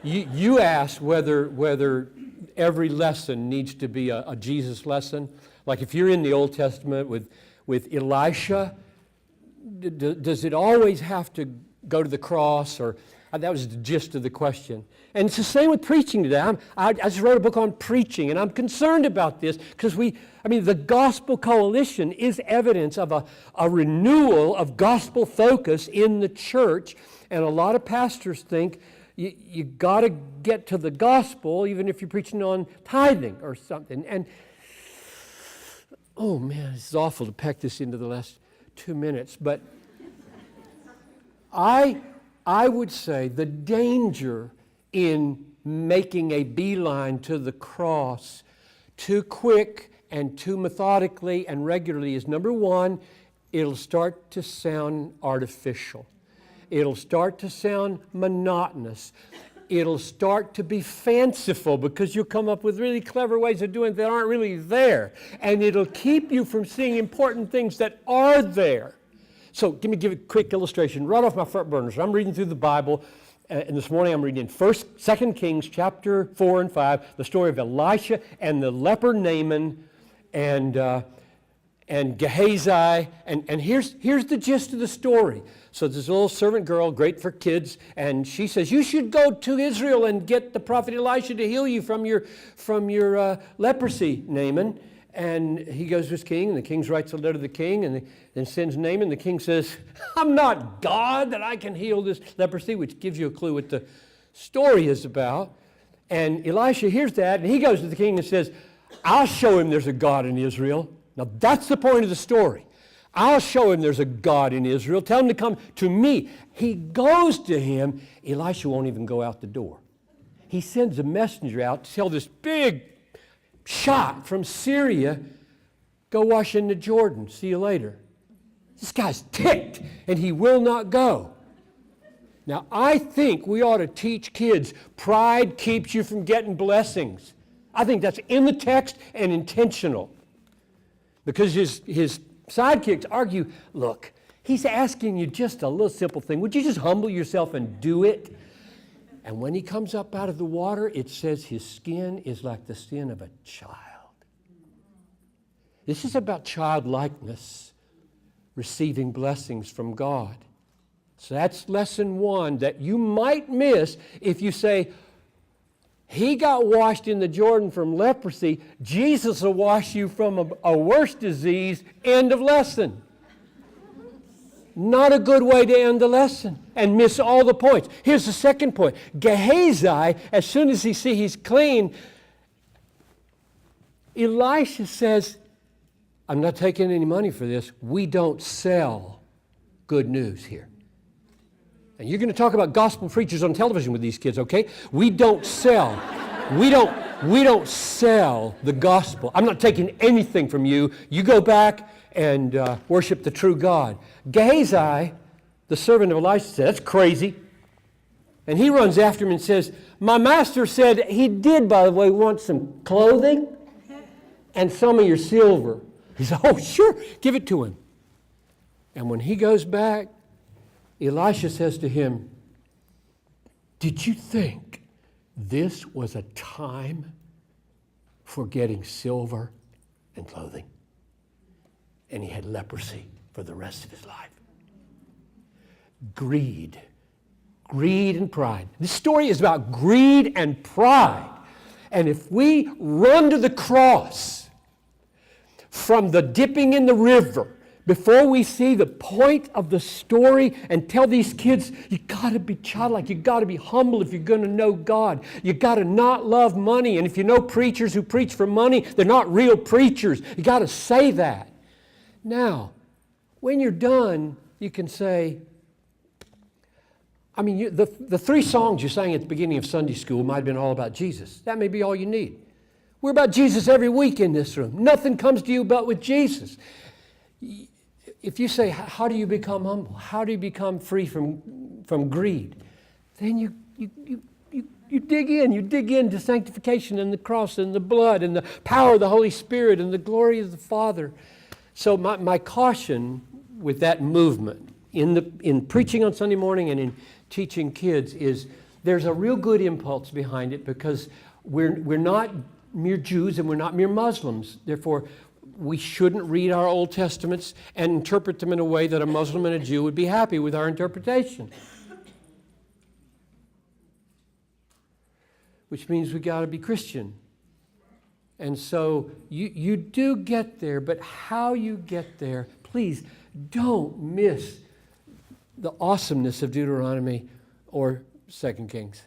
You asked whether every lesson needs to be a Jesus lesson. Like if you're in the Old Testament with Elisha, does it always have to go to the cross? Or that was the gist of the question. And it's the same with preaching today. I just wrote a book on preaching, and I'm concerned about this because the Gospel Coalition is evidence of a renewal of gospel focus in the church. And a lot of pastors think you got to get to the gospel even if you're preaching on tithing or something. And oh man, it's awful to pack this into the last 2 minutes. But I would say the danger in making a beeline to the cross too quick and too methodically and regularly is, number one, it'll start to sound artificial. It'll start to sound monotonous. It'll start to be fanciful because you'll come up with really clever ways of doing it that aren't really there. And it'll keep you from seeing important things that are there. So give a quick illustration right off my front burner. So I'm reading through the Bible, and this morning I'm reading in 2 Kings chapter 4 and 5, the story of Elisha and the leper Naaman and Gehazi. And here's the gist of the story. So this little servant girl, great for kids, and she says, you should go to Israel and get the prophet Elisha to heal you from your leprosy, Naaman. And he goes to his king, and the king writes a letter to the king, and then sends Naaman. The king says, I'm not God that I can heal this leprosy, which gives you a clue what the story is about. And Elisha hears that, and he goes to the king and says, I'll show him there's a God in Israel. Now that's the point of the story. I'll show him there's a God in Israel. Tell him to come to me. He goes to him. Elisha won't even go out the door. He sends a messenger out to tell this big shot from Syria, go wash in the Jordan. See you later. This guy's ticked, and he will not go. Now, I think we ought to teach kids pride keeps you from getting blessings. I think that's in the text and intentional. Because his sidekicks argue, look, he's asking you just a little simple thing. Would you just humble yourself and do it? And when he comes up out of the water, it says his skin is like the skin of a child. This is about childlikeness, receiving blessings from God. So that's lesson one that you might miss if you say, he got washed in the Jordan from leprosy. Jesus will wash you from a worse disease. End of lesson. Not a good way to end the lesson and miss all the points. Here's the second point. Gehazi, as soon as he sees he's clean, Elisha says, I'm not taking any money for this. We don't sell good news here. And you're going to talk about gospel preachers on television with these kids, okay? We don't sell. We don't sell the gospel. I'm not taking anything from you. You go back and worship the true God. Gehazi, the servant of Elisha, said, that's crazy. And he runs after him and says, my master said he did, by the way, want some clothing and some of your silver. He said, oh, sure, give it to him. And when he goes back, Elisha says to him, did you think this was a time for getting silver and clothing? And he had leprosy for the rest of his life. Greed and pride. This story is about greed and pride. And if we run to the cross from the dipping in the river before we see the point of the story and tell these kids, you got to be childlike, you got to be humble if you're going to know God. You got to not love money. And if you know preachers who preach for money, they're not real preachers. You got to say that. Now, when you're done, you can say, the three songs you sang at the beginning of Sunday school might have been all about Jesus. That may be all you need. We're about Jesus every week in this room. Nothing comes to you but with Jesus. If you say, how do you become humble? How do you become free from greed? Then you dig in. You dig into sanctification and the cross and the blood and the power of the Holy Spirit and the glory of the Father. So my caution with that movement in preaching on Sunday morning and in teaching kids is there's a real good impulse behind it, because we're not mere Jews and we're not mere Muslims. Therefore, we shouldn't read our Old Testaments and interpret them in a way that a Muslim and a Jew would be happy with our interpretation. Which means we got to be Christian. And so you do get there, but how you get there, please don't miss the awesomeness of Deuteronomy or 2 Kings.